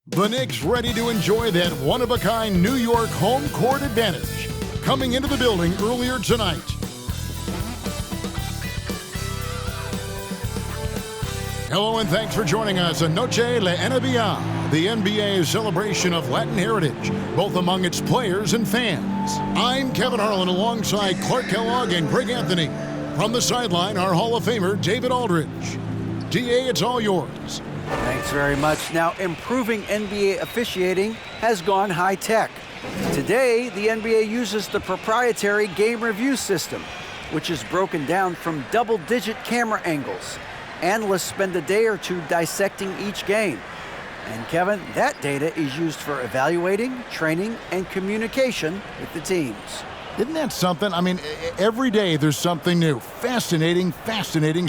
The Knicks ready to enjoy that one-of-a-kind New York home court advantage. Coming into the building earlier tonight. Hello and thanks for joining us on Noche La NBA, the NBA's celebration of Latin heritage, both among its players and fans. I'm Kevin Harlan alongside Clark Kellogg and Greg Anthony. From the sideline, our Hall of Famer, David Aldridge. DA, it's all yours. Thanks very much. Now, improving NBA officiating has gone high-tech. Today, the NBA uses the proprietary game review system, which is broken down from double-digit camera angles. Analysts spend a day or two dissecting each game. And Kevin, that data is used for evaluating, training, and communication with the teams. Isn't that something? I mean, every day there's something new. Fascinating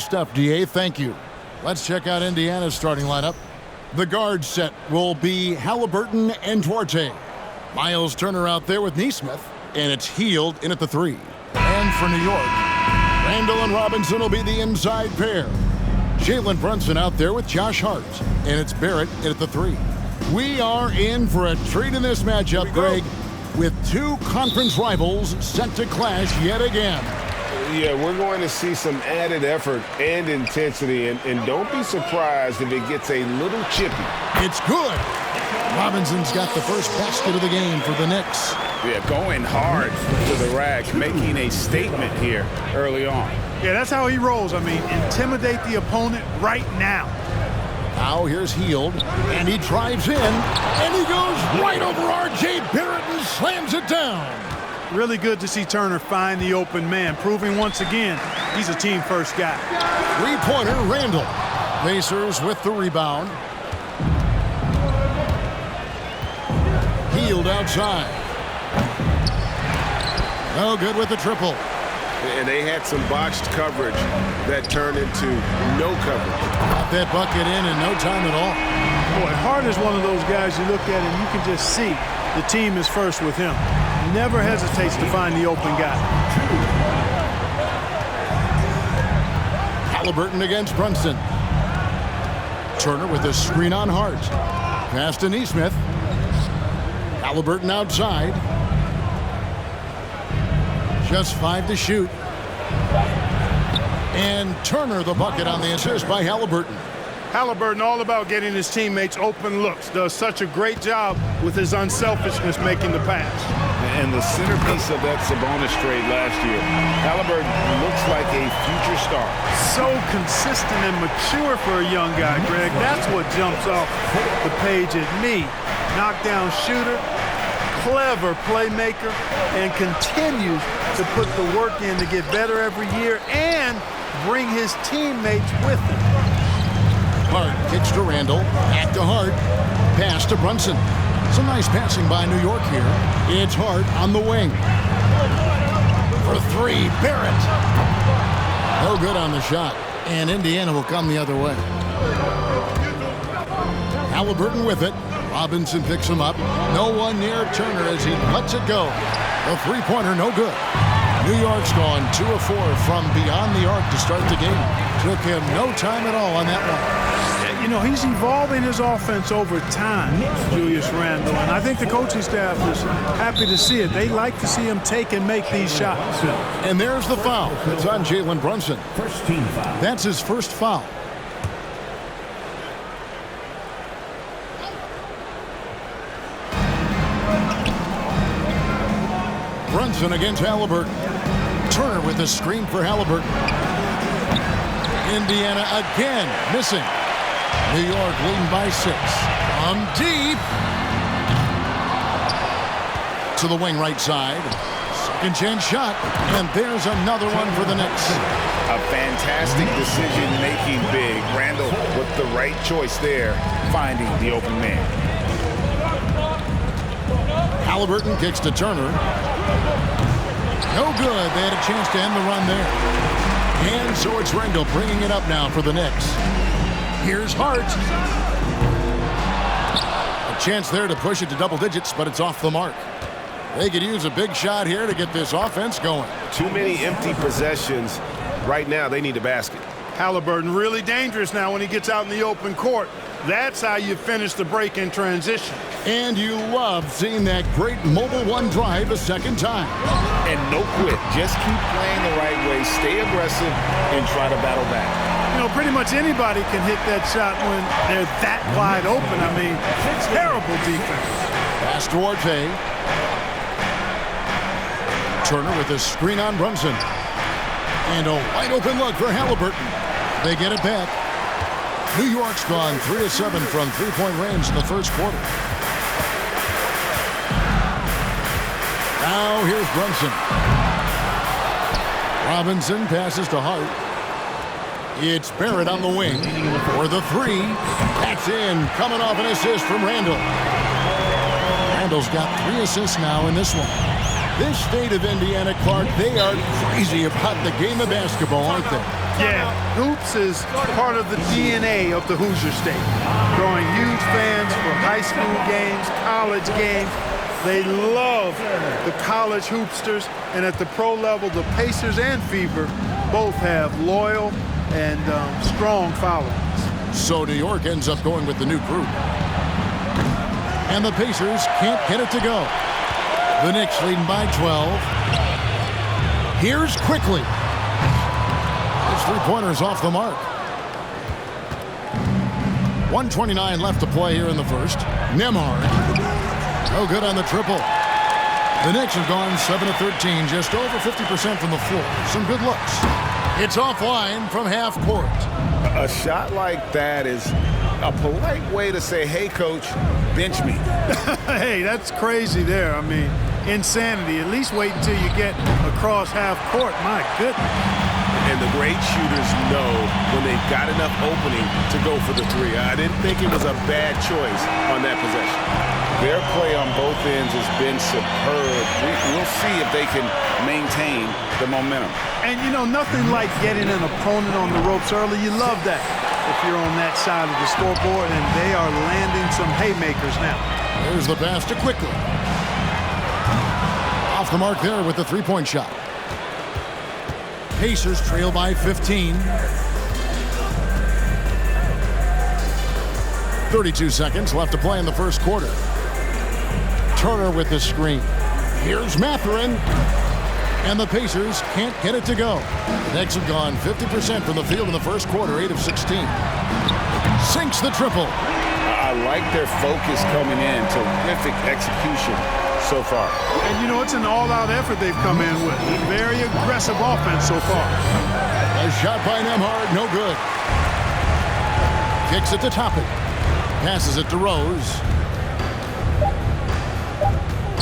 stuff, DA. Thank you. Let's check out Indiana's starting lineup. The guard set will be Halliburton and Duarte. Miles Turner out there with Nesmith, and it's Hield in at the 3. And for New York, Randall and Robinson will be the inside pair. Jalen Brunson out there with Josh Hart, and it's Barrett in at the 3. We are in for a treat in this matchup, Greg, with two conference rivals set to clash yet again. Yeah, we're going to see some added effort and intensity, and don't be surprised if it gets a little chippy. It's good. Robinson's got the first basket of the game for the Knicks. Yeah, going hard to the rack, making a statement here early on. Yeah, that's how he rolls. I mean, intimidate the opponent right now. Now here's Hield, and he drives in, and he goes right over R.J. Barrett and slams it down. Really good to see Turner find the open man, proving once again he's a team-first guy. Three-pointer, Randall. Pacers with the rebound. Hield outside. No good with the triple. And they had some botched coverage that turned into no coverage. Got that bucket in no time at all. Boy, Hart is one of those guys you look at and you can just see the team is first with him. Never hesitates to find the open guy. Halliburton against Brunson. Turner with a screen on Hart. Pass to Nesmith. Halliburton outside. Just 5 to shoot. And Turner the bucket on the assist by Halliburton. Halliburton all about getting his teammates open looks. Does such a great job with his unselfishness making the pass. And the centerpiece of that Sabonis trade last year, Halliburton looks like a future star. So consistent and mature for a young guy, Greg. That's what jumps off the page at me. Knockdown shooter, clever playmaker, and continues to put the work in to get better every year and bring his teammates with him. Hart kicks to Randall, back to Hart, pass to Brunson. Some nice passing by New York here. It's Hart on the wing. For 3, Barrett. No good on the shot, and Indiana will come the other way. Halliburton with it. Robinson picks him up. No one near Turner as he lets it go. The three-pointer, no good. New York's gone 2 of 4 from beyond the arc to start the game. Took him no time at all on that one. You know, he's evolving his offense over time, Julius Randle, and I think the coaching staff is happy to see it. They like to see him take and make these shots. And there's the foul. It's on Jalen Brunson. First team foul. That's his first foul. Brunson against Halliburton. Turner with a screen for Halliburton. Indiana again missing. New York leading by 6. From deep. To the wing right side. Second chance shot. And there's another one for the Knicks. A fantastic decision-making big. Randall with the right choice there, finding the open man. Halliburton kicks to Turner. No good. They had a chance to end the run there. And so it's Randall bringing it up now for the Knicks. Here's Hart. A chance there to push it to double digits, but it's off the mark. They could use a big shot here to get this offense going. Too many empty possessions. Right now, they need a basket. Halliburton really dangerous now when he gets out in the open court. That's how you finish the break in transition. And you love seeing that great mobile one drive a second time. And no quit. Just keep playing the right way, stay aggressive, and try to battle back. You know, pretty much anybody can hit that shot when they're that wide open. I mean, terrible defense. Pass to Arte. Turner with a screen on Brunson. And a wide open look for Halliburton. They get it back. New York's gone 3 of 7 from three-point range in the first quarter. Now here's Brunson. Robinson passes to Hart. It's Barrett on the wing for the three. That's in, coming off an assist from Randall. Randall's got 3 assists now in this one. This state of Indiana, Clark, they are crazy about the game of basketball, aren't they? Yeah, hoops is part of the DNA of the Hoosier State. Drawing huge fans for high school games, college games. They love the college hoopsters, and at the pro level, the Pacers and Fever both have loyal and strong followings. So New York ends up going with the new group. And the Pacers can't get it to go. The Knicks leading by 12. Here's quickly. His three-pointer's off the mark. 1:29 left to play here in the first. Nembhard. No good on the triple. The Knicks have gone 7 of 13, just over 50% from the floor. Some good looks. It's offline from half court. A shot like that is a polite way to say, hey, coach, bench me. Hey, that's crazy there. I mean, insanity. At least wait until you get across half court. My goodness. And the great shooters know when they've got enough opening to go for the three. I didn't think it was a bad choice on that possession. Their play on both ends has been superb. We'll see if they can maintain the momentum. And, you know, nothing like getting an opponent on the ropes early. You love that if you're on that side of the scoreboard, and they are landing some haymakers now. There's the pass to Quickly. Off the mark there with the three-point shot. Pacers trail by 15. 32 seconds left to play in the first quarter. Turner with the screen. Here's Mathurin. And the Pacers can't get it to go. The Knicks have gone 50% from the field in the first quarter, 8 of 16. Sinks the triple. I like their focus coming in. Terrific execution so far. And, you know, it's an all-out effort they've come in with. Very aggressive offense so far. A shot by Nembhard, no good. Kicks it to Toppin. Passes it to Rose.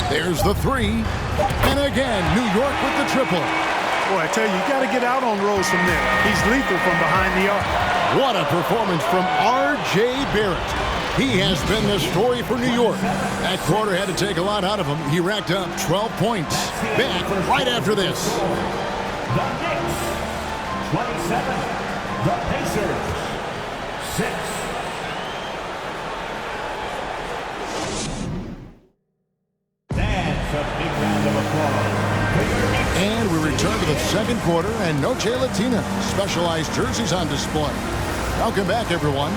There's the three. And again, New York with the triple. Boy, I tell you, you got to get out on Rose from there. He's lethal from behind the arc. What a performance from R.J. Barrett. He has been the story for New York. That quarter had to take a lot out of him. He racked up 12 points. Back right after this. The Knicks, 27. The Pacers, 6. That's a big round of applause. And we return to the second quarter, and Noche Latina. Specialized jerseys on display. Welcome back, everyone.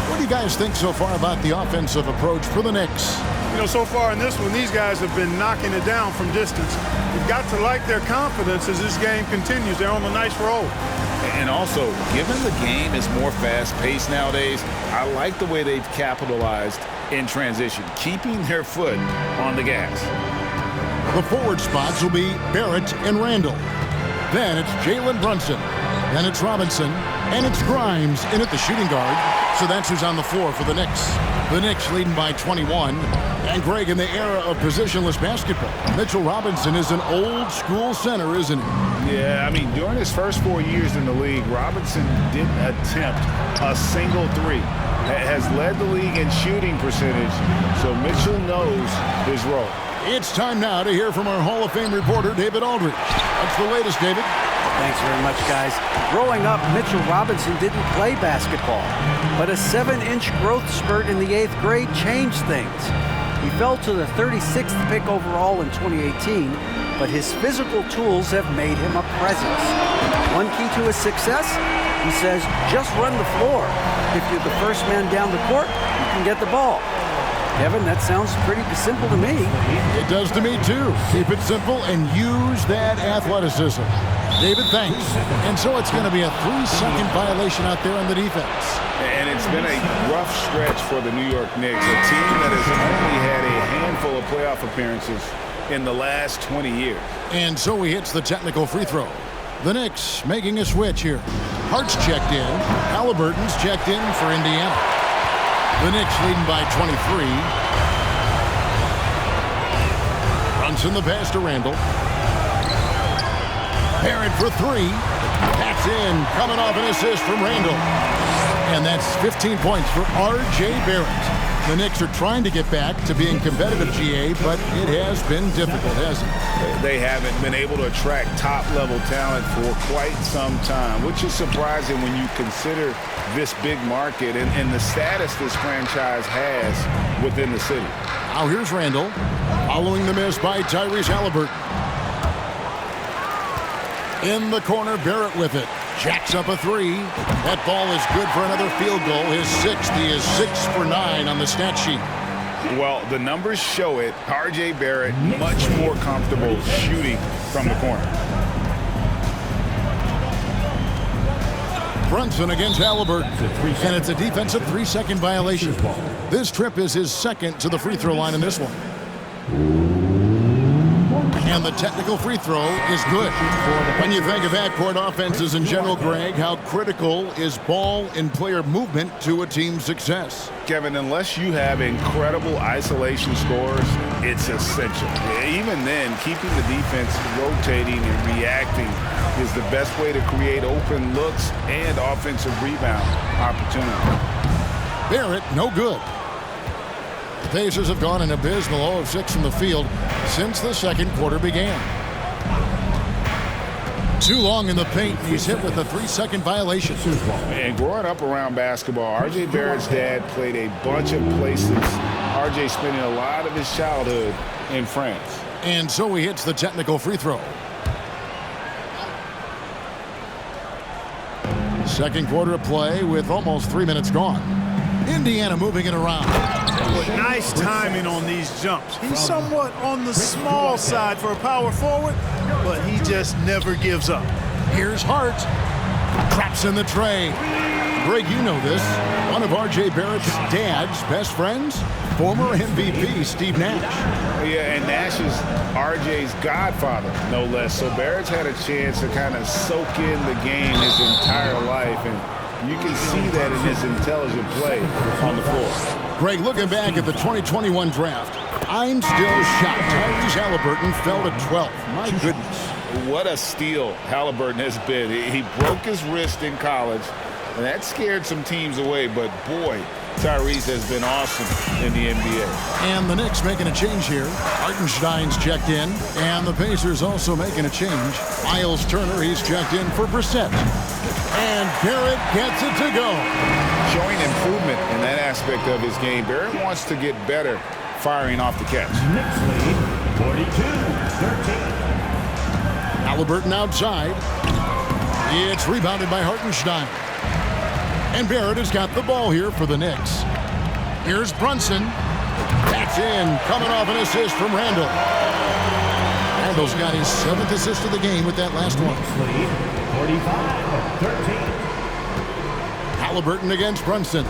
What do you guys think so far about the offensive approach for the Knicks? You know, so far in this one, these guys have been knocking it down from distance. You've got to like their confidence as this game continues. They're on a nice roll. And also, given the game is more fast-paced nowadays, I like the way they've capitalized in transition, keeping their foot on the gas. The forward spots will be Barrett and Randall. Then it's Jalen Brunson. Then it's Robinson. And it's Grimes in at the shooting guard. So that's who's on the floor for the Knicks. The Knicks leading by 21. And Greg, in the era of positionless basketball, Mitchell Robinson is an old-school center, isn't he? Yeah, I mean, during his first 4 years in the league, Robinson didn't attempt a single three. Has led the league in shooting percentage, so Mitchell knows his role. It's time now to hear from our Hall of Fame reporter, David Aldridge. What's the latest, David? Thanks very much, guys. Growing up, Mitchell Robinson didn't play basketball, but a 7-inch growth spurt in the 8th grade changed things. He fell to the 36th pick overall in 2018, but his physical tools have made him a presence. One key to his success? He says, just run the floor. If you're the first man down the court, you can get the ball. Kevin, that sounds pretty simple to me. It does to me, too. Keep it simple and use that athleticism. David, thanks. And so it's going to be a 3-second violation out there on the defense. And it's been a rough stretch for the New York Knicks, a team that has only had a handful of playoff appearances in the last 20 years. And so he hits the technical free throw. The Knicks making a switch here. Hart's checked in. Halliburton's checked in for Indiana. The Knicks leading by 23. Brunson the pass to Randall. Barrett for 3. That's in. Coming off an assist from Randall. And that's 15 points for R.J. Barrett. The Knicks are trying to get back to being competitive, GA, but it has been difficult, hasn't it? They haven't been able to attract top-level talent for quite some time, which is surprising when you consider this big market and the status this franchise has within the city. Now here's Randall, following the miss by Tyrese Halliburton. In the corner, Barrett with it. Jacks up a 3. That ball is good for another field goal. His 6th. He is 6 for 9 on the stat sheet. Well, the numbers show it. R.J. Barrett much more comfortable shooting from the corner. Brunson against Halliburton. And it's a defensive 3-second violation. This trip is his 2nd to the free throw line in this one. And the technical free throw is good. When you think of backcourt offenses in general, Greg, how critical is ball and player movement to a team's success? Kevin, unless you have incredible isolation scores, it's essential. Even then, keeping the defense rotating and reacting is the best way to create open looks and offensive rebound opportunity. Barrett, no good. The Pacers have gone an abysmal 0 of 6 from the field since the second quarter began. Too long in the paint. He's hit with a 3-second violation. And growing up around basketball, R.J. Barrett's dad played a bunch of places. R.J. spending a lot of his childhood in France. And so he hits the technical free throw. Second quarter of play with almost 3 minutes gone. Indiana moving it around. Nice timing on these jumps. He's somewhat on the small side for a power forward, but he just never gives up. Here's Hart. Traps in the tray. Greg, you know this. One of R.J. Barrett's dad's best friends, former MVP Steve Nash. Yeah, and Nash is R.J.'s godfather, no less. So Barrett's had a chance to kind of soak in the game his entire life, and you can see that in his intelligent play on the floor. Greg, looking back at the 2021 draft, I'm still shocked. Tyrese Halliburton fell to 12th. My goodness. What a steal Halliburton has been. He broke his wrist in college, and that scared some teams away. But, boy, Tyrese has been awesome in the NBA. And the Knicks making a change here. Hartenstein's checked in, and the Pacers also making a change. Miles Turner, he's checked in for Brissett. And Barrett gets it to go. Showing improvement in that aspect of his game. Barrett wants to get better firing off the catch. Knicks lead 42-13. Halliburton outside. It's rebounded by Hartenstein. And Barrett has got the ball here for the Knicks. Here's Brunson. That's in. Coming off an assist from Randall. Randall's got his 7th assist of the game with that last one. Knicks lead 45-13. Halliburton against Brunson.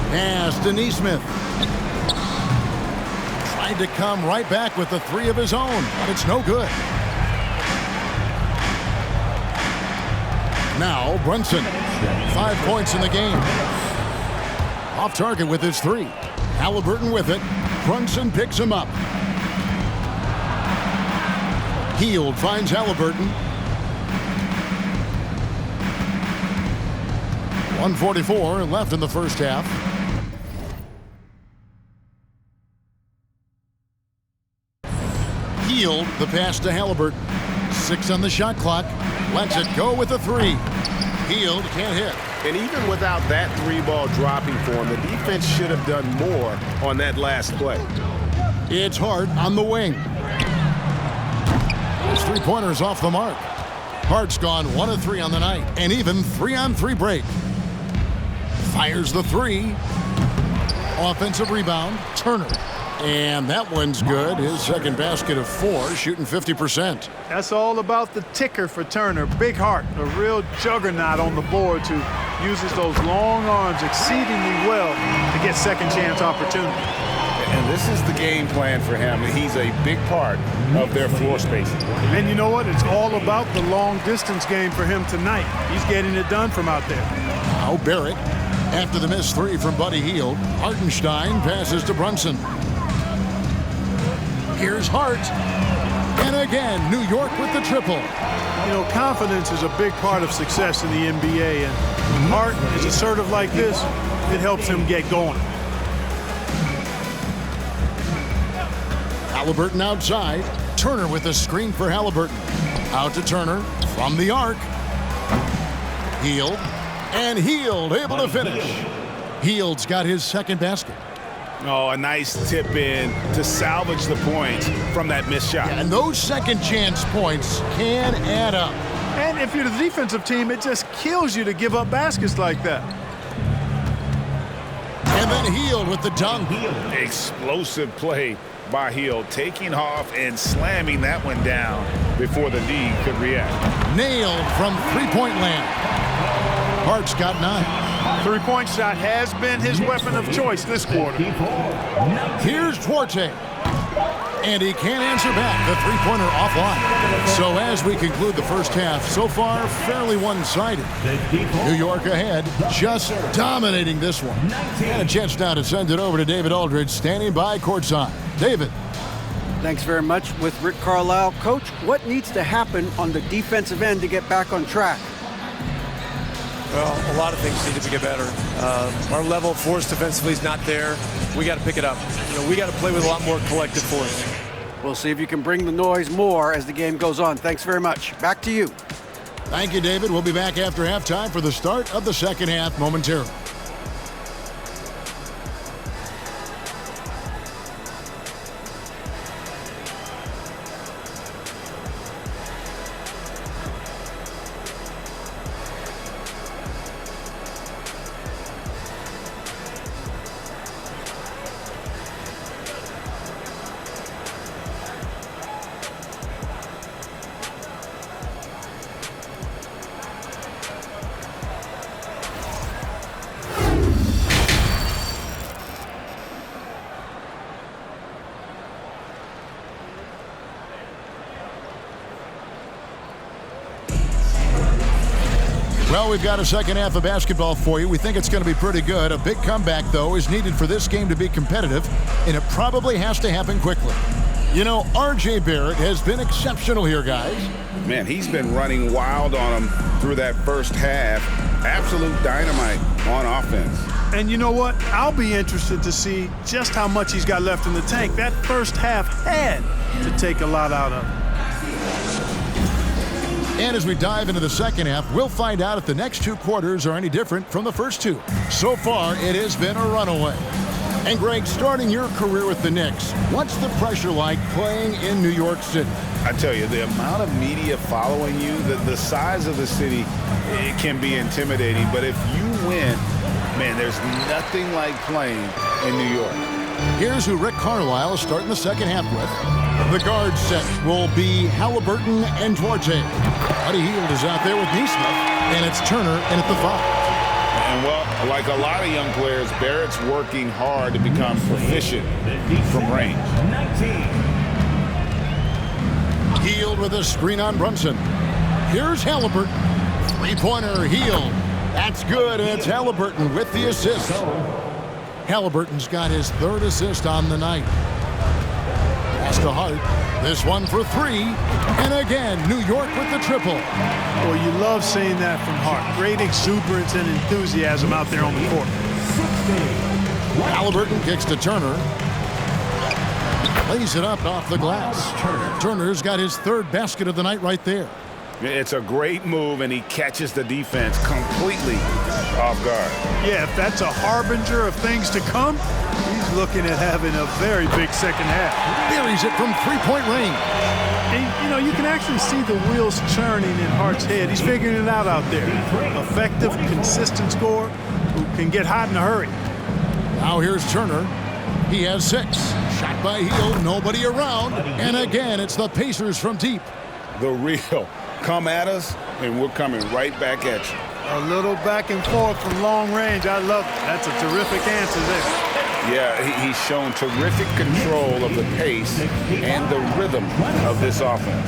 Pass to Nesmith. Tried to come right back with the 3 of his own, but it's no good. Now Brunson, 5 points in the game. Off target with his 3. Halliburton with it. Brunson picks him up. Hield finds Halliburton. 1:44 left in the first half. Hield the pass to Halliburton. 6 on the shot clock. Lets it go with a 3. Hield can't hit. And even without that 3-ball dropping for him, the defense should have done more on that last play. It's Hart on the wing. His 3-pointer's off the mark. Hart's gone 1 of 3 on the night, and even 3-on-3 break. Fires the 3. Offensive rebound, Turner. And that one's good. His second basket of 4, shooting 50%. That's all about the ticker for Turner. Big heart, a real juggernaut on the boards who uses those long arms exceedingly well to get second chance opportunity. And this is the game plan for him. He's a big part of their floor spacing. And you know what? It's all about the long distance game for him tonight. He's getting it done from out there. Now Barrett, after the missed 3 from Buddy Hield, Hartenstein passes to Brunson. Here's Hart. And again, New York with the triple. You know, confidence is a big part of success in the NBA, and when Hart is assertive like this, it helps him get going. Halliburton outside. Turner with a screen for Halliburton. Out to Turner from the arc. Hield. And Hield able to finish. Hield's got his second basket. Oh, a nice tip in to salvage the points from that missed shot. And those second chance points can add up. And if you're the defensive team, it just kills you to give up baskets like that. And then Hield with the dunk. Explosive play by Hield, taking off and slamming that one down before the D could react. Nailed from three-point land. Hart's got 9. Three-point shot has been his weapon of choice this quarter. Here's Duarte. And he can't answer back. The three-pointer offline. So as we conclude the first half, so far fairly one-sided. New York ahead, just dominating this one. And a chance now to send it over to David Aldridge, standing by courtside. David. Thanks very much. With Rick Carlisle. Coach, what needs to happen on the defensive end to get back on track? Well, a lot of things need to get better. Our level of force defensively is not there. We got to pick it up. You know, we got to play with a lot more collective force. We'll see if you can bring the noise more as the game goes on. Thanks very much. Back to you. Thank you, David. We'll be back after halftime for the start of the second half momentarily. Well, we've got a second half of basketball for you. We think it's going to be pretty good. A big comeback, though, is needed for this game to be competitive, and it probably has to happen quickly. You know, R.J. Barrett has been exceptional here, guys. Man, he's been running wild on him through that first half. Absolute dynamite on offense. And you know what? I'll be interested to see just how much he's got left in the tank. That first half had to take a lot out of him. And as we dive into the second half, we'll find out if the next 2 quarters are any different from the first 2. So far, it has been a runaway. And Greg, starting your career with the Knicks, what's the pressure like playing in New York City? I tell you, the amount of media following you, the size of the city, it can be intimidating. But if you win, man, there's nothing like playing in New York. Here's who Rick Carlisle is starting the second half with. The guard set will be Halliburton and Duarte. Buddy Hield is out there with Neesmith, and it's Turner in at the 5. And, well, like a lot of young players, Barrett's working hard to become proficient from range. Hield with a screen on Brunson. Here's Halliburton. Three-pointer, Hield. That's good, and it's Halliburton with the assist. Halliburton's got his 3rd assist on the night. Pass to Hart. This one for 3. And again, New York with the triple. Well, you love seeing that from Hart. Great exuberance and enthusiasm out there on the court. Halliburton kicks to Turner. Lays it up off the glass. Turner's got his 3rd basket of the night right there. It's a great move, and he catches the defense completely off guard. Yeah, if that's a harbinger of things to come, he's looking at having a very big second half. Buries it from three-point range. You can actually see the wheels churning in Hart's head. He's figuring it out there. Effective, consistent scorer who can get hot in a hurry. Now here's Turner. He has 6. Shot by Hield, nobody around. And again, it's the Pacers from deep. The real. Come at us, and we're coming right back at you. A little back and forth from long range. I love it. That's a terrific answer there. Yeah, he's shown terrific control of the pace and the rhythm of this offense.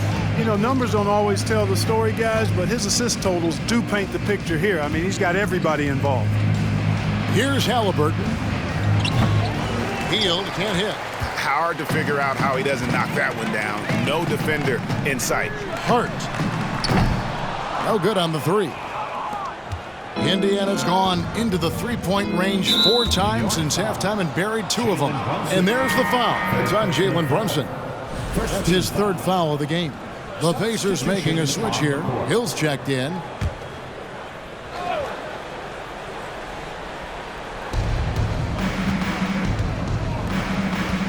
Numbers don't always tell the story, guys, but his assist totals do paint the picture here. I mean, he's got everybody involved. Here's Halliburton. Hield can't hit. Hard to figure out how he doesn't knock that one down. No defender in sight. Hart. No good on the 3. Indiana's gone into the three-point range 4 times since halftime and buried 2 of them. And there's the foul. It's on Jalen Brunson. That's his 3rd foul of the game. The Pacers making a switch here. Hill's checked in.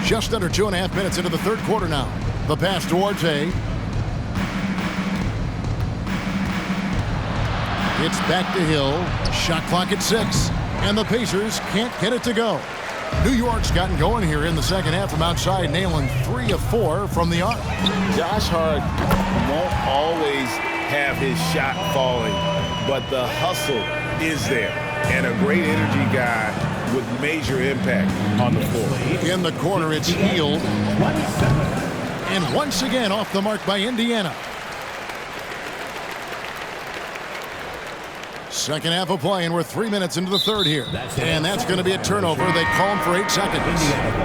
Just under 2.5 minutes into the 3rd quarter now. The pass to Duarte. It's back to Hill. Shot clock at 6. And the Pacers can't get it to go. New York's gotten going here in the second half from outside, nailing 3 of 4 from the arc. Josh Hart won't always have his shot falling, but the hustle is there. And a great energy guy with major impact on the floor. In the corner, it's Hield. And once again off the mark by Indiana. Second half of play, and we're 3 minutes into the 3rd here. And that's going to be a turnover. They call him for 8 seconds.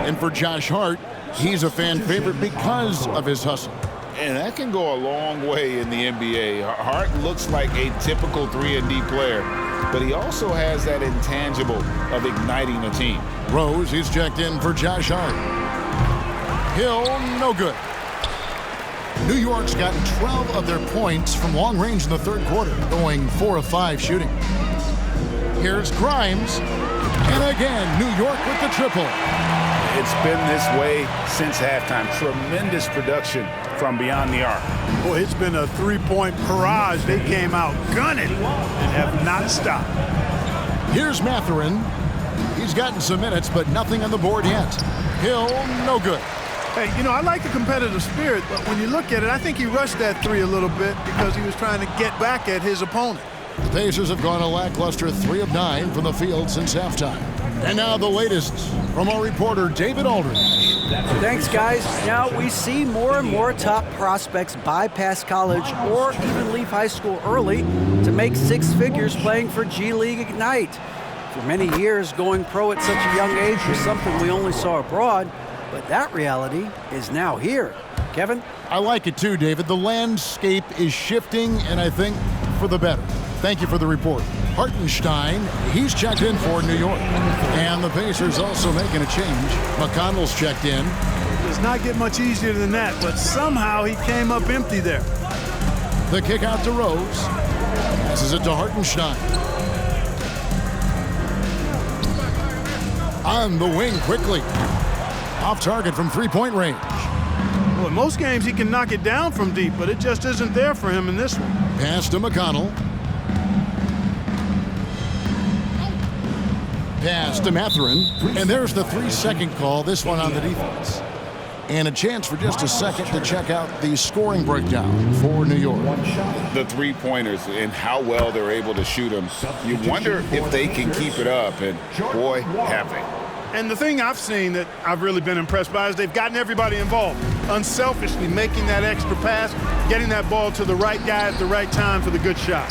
And for Josh Hart, he's a fan favorite because of his hustle. And that can go a long way in the NBA. Hart looks like a typical 3-and-D player, but he also has that intangible of igniting a team. Rose, he's checked in for Josh Hart. Hill, no good. New York's gotten 12 of their points from long range in the 3rd quarter, going 4 of 5 shooting. Here's Grimes. And again, New York with the triple. It's been this way since halftime. Tremendous production from beyond the arc. Boy, it's been a 3-point barrage. They came out gunning and have not stopped. Here's Mathurin. He's gotten some minutes, but nothing on the board yet. Hill, no good. Hey, I like the competitive spirit, but when you look at it, I think he rushed that 3 a little bit because he was trying to get back at his opponent. The Pacers have gone a lackluster 3 of 9 from the field since halftime. And now the latest from our reporter, David Aldridge. Thanks, guys. Now we see more and more top prospects bypass college or even leave high school early to make 6 figures playing for G League Ignite. For many years, going pro at such a young age was something we only saw abroad. But that reality is now here. Kevin? I like it too, David. The landscape is shifting, and I think for the better. Thank you for the report. Hartenstein, he's checked in for New York. And the Pacers also making a change. McConnell's checked in. Does not get much easier than that, but somehow he came up empty there. The kick out to Rose. Passes it to Hartenstein. On the wing quickly. Off target from 3-point range. Well, in most games he can knock it down from deep, but it just isn't there for him in this one. Pass to McConnell. Pass to Mathurin. And there's the 3-second call, this one on the defense. And a chance for just a second to check out the scoring breakdown for New York. The 3-pointers and how well they're able to shoot them. You wonder if they can keep it up, and boy, have they. And the thing I've seen that I've really been impressed by is they've gotten everybody involved. Unselfishly making that extra pass, getting that ball to the right guy at the right time for the good shot.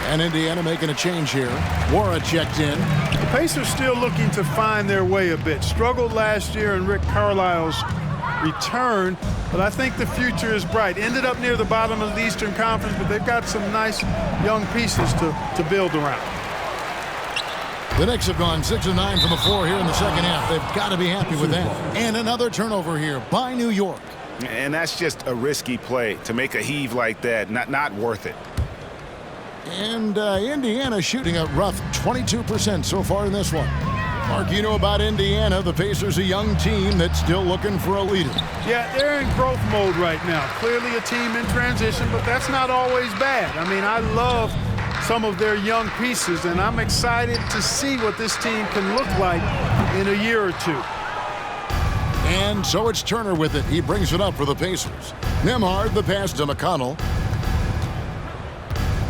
And Indiana making a change here. Wara checked in. The Pacers still looking to find their way a bit. Struggled last year in Rick Carlisle's return, but I think the future is bright. Ended up near the bottom of the Eastern Conference, but they've got some nice young pieces to build around. The Knicks have gone 6 of 9 from the floor here in the second half. They've got to be happy with that. And another turnover here by New York. And that's just a risky play to make a heave like that. Not worth it. And Indiana shooting a rough 22% so far in this one. Mark, you know about Indiana. The Pacers, a young team that's still looking for a leader. Yeah, they're in growth mode right now. Clearly a team in transition, but that's not always bad. I mean, I love some of their young pieces, and I'm excited to see what this team can look like in a year or two. And so it's Turner with it. He brings it up for the Pacers. Nembhard, the pass to McConnell.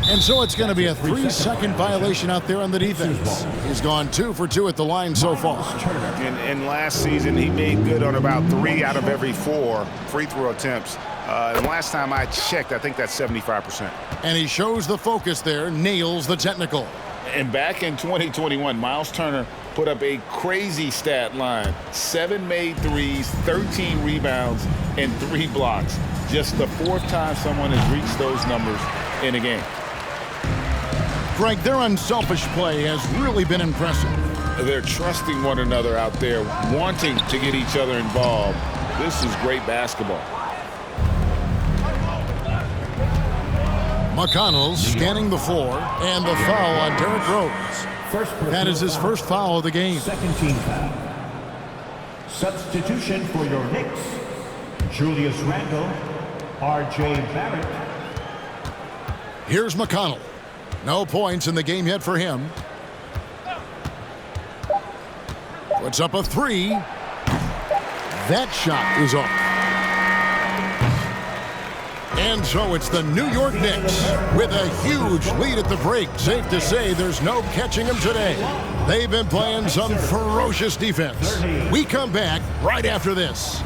And so it's going to be a 3-second violation out there on the defense. He's gone 2 for 2 at the line so far. And last season, he made good on about 3 out of every 4 free throw attempts. And last time I checked, I think that's 75%. And he shows the focus there, nails the technical. And back in 2021, Miles Turner put up a crazy stat line. 7 made threes, 13 rebounds, and 3 blocks. Just the 4th time someone has reached those numbers in a game. Greg, their unselfish play has really been impressive. They're trusting one another out there, wanting to get each other involved. This is great basketball. McConnell scanning the floor, and the foul on Derrick Rose. That is his first foul of the game. Second team foul. Substitution for your Knicks. Julius Randle, R.J. Barrett. Here's McConnell. No points in the game yet for him. Puts up a 3. That shot is off. And so it's the New York Knicks with a huge lead at the break. Safe to say there's no catching them today. They've been playing some ferocious defense. We come back right after this.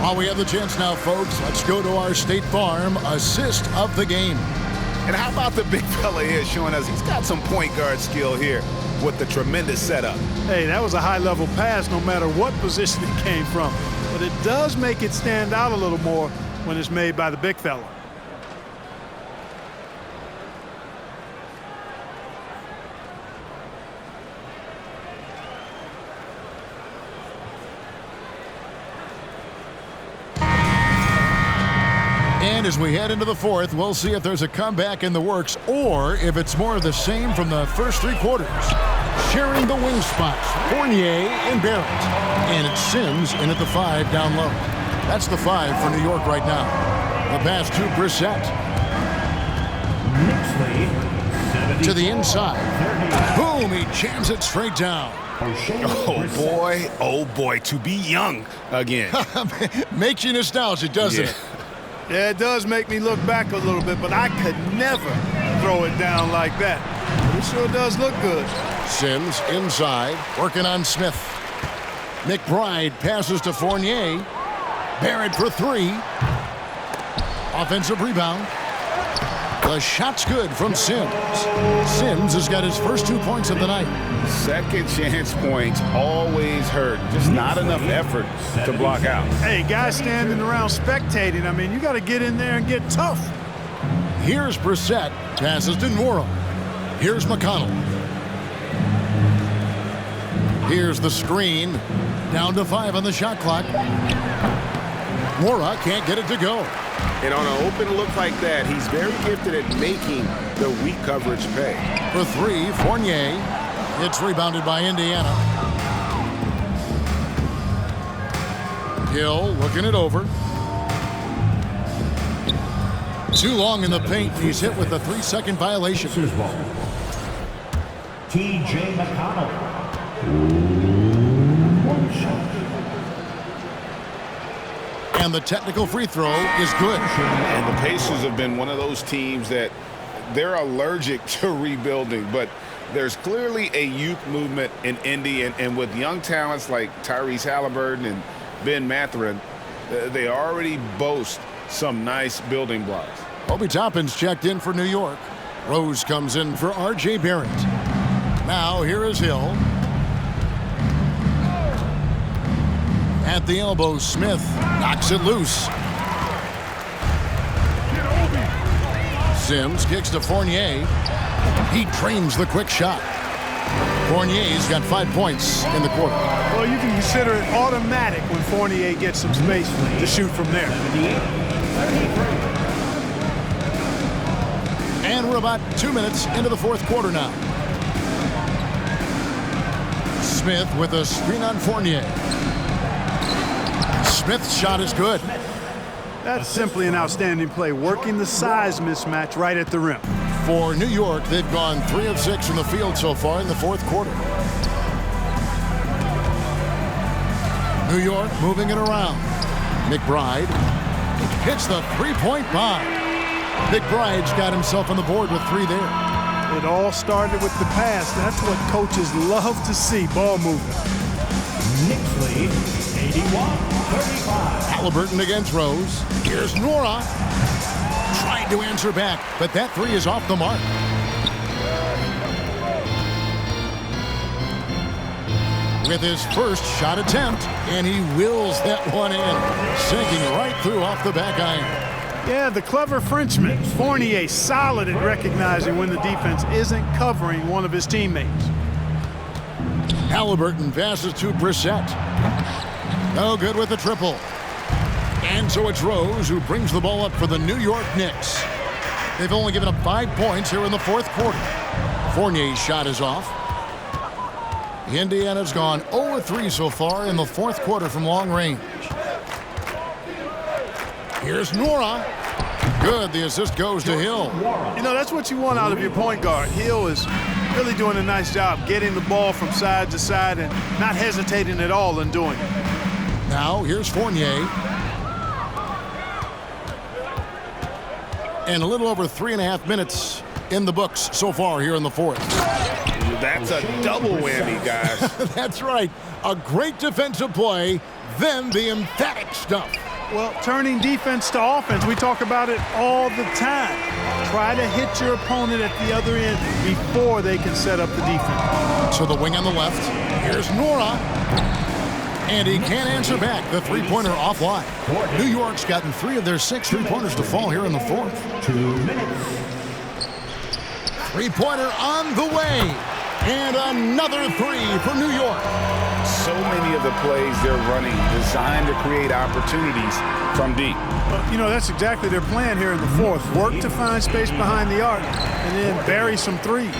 While we have the chance now, folks, let's go to our State Farm assist of the game. And how about the big fella here showing us he's got some point guard skill here with the tremendous setup. Hey, that was a high-level pass no matter what position it came from. But it does make it stand out a little more when it's made by the big fella. And as we head into the 4th, we'll see if there's a comeback in the works or if it's more of the same from the first 3 quarters. Sharing the wing spots, Fournier and Barrett. And it's Sims in at the 5 down low. That's the 5 for New York right now. The pass to Brissett. To the inside. Boom, he jams it straight down. Oh boy, to be young again. Makes you nostalgic, doesn't it? Yeah, it does make me look back a little bit, but I could never throw it down like that. But it sure does look good. Sims inside, working on Smith. McBride passes to Fournier. Barrett for 3. Offensive rebound. The shot's good from Sims. Sims has got his first 2 points of the night. Second chance points always hurt. Just not enough effort to block out. Hey, guys standing around spectating, I mean, you got to get in there and get tough. Here's Brissett. Passes to Nora. Here's McConnell. Here's the screen. Down to 5 on the shot clock. Nora can't get it to go. And on an open look like that, he's very gifted at making the weak coverage pay. For 3, Fournier. It's rebounded by Indiana. Hill looking it over. Too long in the paint. He's hit with a 3-second violation. T.J. McConnell. One shot. And the technical free throw is good. And the Pacers have been one of those teams that they're allergic to rebuilding, but there's clearly a youth movement in Indy, and with young talents like Tyrese Halliburton and Ben Mathurin, they already boast some nice building blocks. Obi Toppin's checked in for New York. Rose comes in for R.J. Barrett. Now here is Hill. At the elbow, Smith knocks it loose. Sims kicks to Fournier. He drains the quick shot. Fournier's got 5 points in the quarter. Well, you can consider it automatic when Fournier gets some space to shoot from there. And we're about 2 minutes into the fourth quarter now. Smith with a screen on Fournier. Smith's shot is good. That's simply an outstanding play, working the size mismatch right at the rim. For New York, they've gone 3 of 6 from the field so far in the fourth quarter. New York moving it around. McBride hits the three-point bomb. McBride's got himself on the board with 3 there. It all started with the pass. That's what coaches love to see, ball movement. Knicks lead, 81-35. Halliburton against Rose. Here's Nora. Tried to answer back, but that 3 is off the mark. With his first shot attempt, and he wills that one in, sinking right through off the back iron. Yeah, the clever Frenchman, Fournier, solid at recognizing when the defense isn't covering one of his teammates. Halliburton passes to Brissett. No good with the triple. And so it's Rose who brings the ball up for the New York Knicks. They've only given up 5 points here in the fourth quarter. Fournier's shot is off. Indiana's gone 0-3 so far in the fourth quarter from long range. Here's Nora. Good. The assist goes to Hill. You know, that's what you want out of your point guard. Hill is really doing a nice job getting the ball from side to side and not hesitating at all in doing it. Now, here's Fournier. And a little over 3.5 minutes in the books so far here in the fourth. That's a double whammy, guys. That's right. A great defensive play, then the emphatic stuff. Well, turning defense to offense, we talk about it all the time. Try to hit your opponent at the other end before they can set up the defense. So the wing on the left. Here's Nora. And he can't answer back. The three-pointer offline. New York's gotten 3 of their 6 three-pointers to fall here in the fourth. 2 minutes. Three-pointer on the way. And another 3 for New York. So many of the plays they're running designed to create opportunities from deep. You know, that's exactly their plan here in the fourth. Work to find space behind the arc and then bury some threes.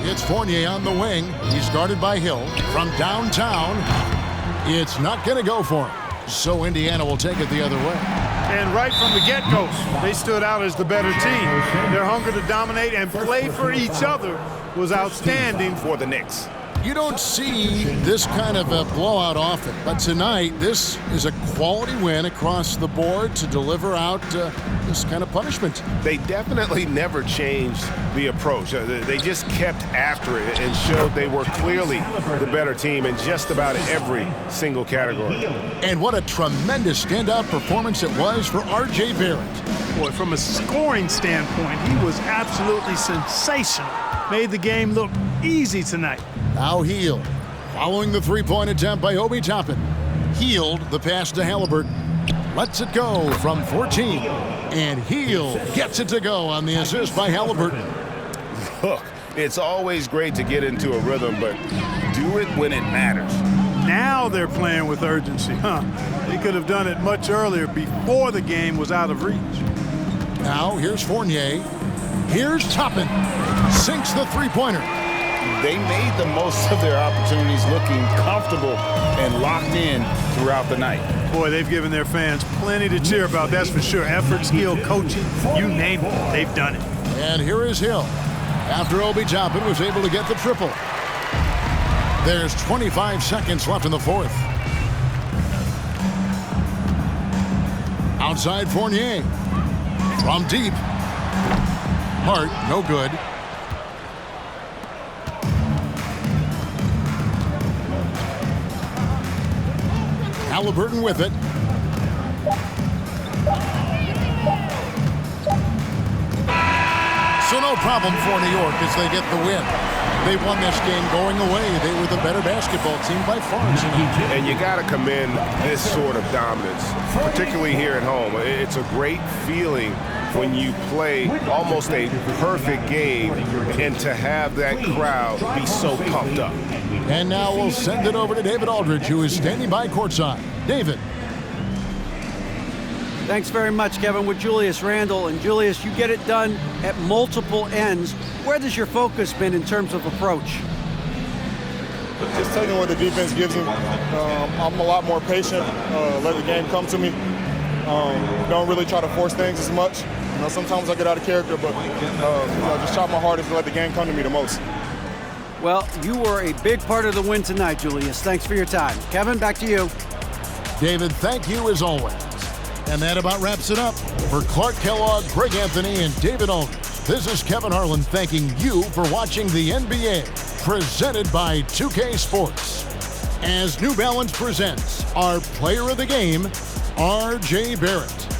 It's Fournier on the wing. He's guarded by Hill. From downtown, it's not going to go for him. So Indiana will take it the other way. And right from the get-go, they stood out as the better team. Their hunger to dominate and play for each other was outstanding for the Knicks. You don't see this kind of a blowout often, but tonight this is a quality win across the board to deliver out this kind of punishment. They definitely never changed the approach. They just kept after it and showed they were clearly the better team in just about every single category. And what a tremendous standout performance it was for R.J. Barrett. Boy, from a scoring standpoint, he was absolutely sensational. Made the game look easy tonight. Now Hield, following the three-point attempt by Obi Toppin. Hield the pass to Halliburton. Lets it go from 14. And Hield gets it to go on the assist by Halliburton. Look, it's always great to get into a rhythm, but do it when it matters. Now they're playing with urgency, huh? They could have done it much earlier before the game was out of reach. Now here's Fournier. Here's Toppin. Sinks the three-pointer. They made the most of their opportunities looking comfortable and locked in throughout the night. Boy, they've given their fans plenty to cheer about, that's for sure. Effort, skill, coaching, you name it, they've done it. And here is Hill. After Obi Toppin was able to get the triple. There's 25 seconds left in the fourth. Outside Fournier. From deep. Hart, no good. Halliburton with it. So no problem for New York as they get the win. They won this game going away. They were the better basketball team by far tonight. And you got to commend this sort of dominance, particularly here at home. It's a great feeling when you play almost a perfect game and to have that crowd be so pumped up. And now we'll send it over to David Aldridge, who is standing by courtside. David. Thanks very much, Kevin, with Julius Randle. And Julius, you get it done at multiple ends. Where does your focus been in terms of approach? Just taking what the defense gives me. I'm a lot more patient, let the game come to me. Don't really try to force things as much. You know, sometimes I get out of character, but just try my hardest to let the game come to me the most. Well, you were a big part of the win tonight, Julius. Thanks for your time. Kevin, back to you. David, thank you as always. And that about wraps it up. For Clark Kellogg, Greg Anthony, and David Aldridge, this is Kevin Harlan thanking you for watching the NBA, presented by 2K Sports. As New Balance presents our player of the game, R.J. Barrett.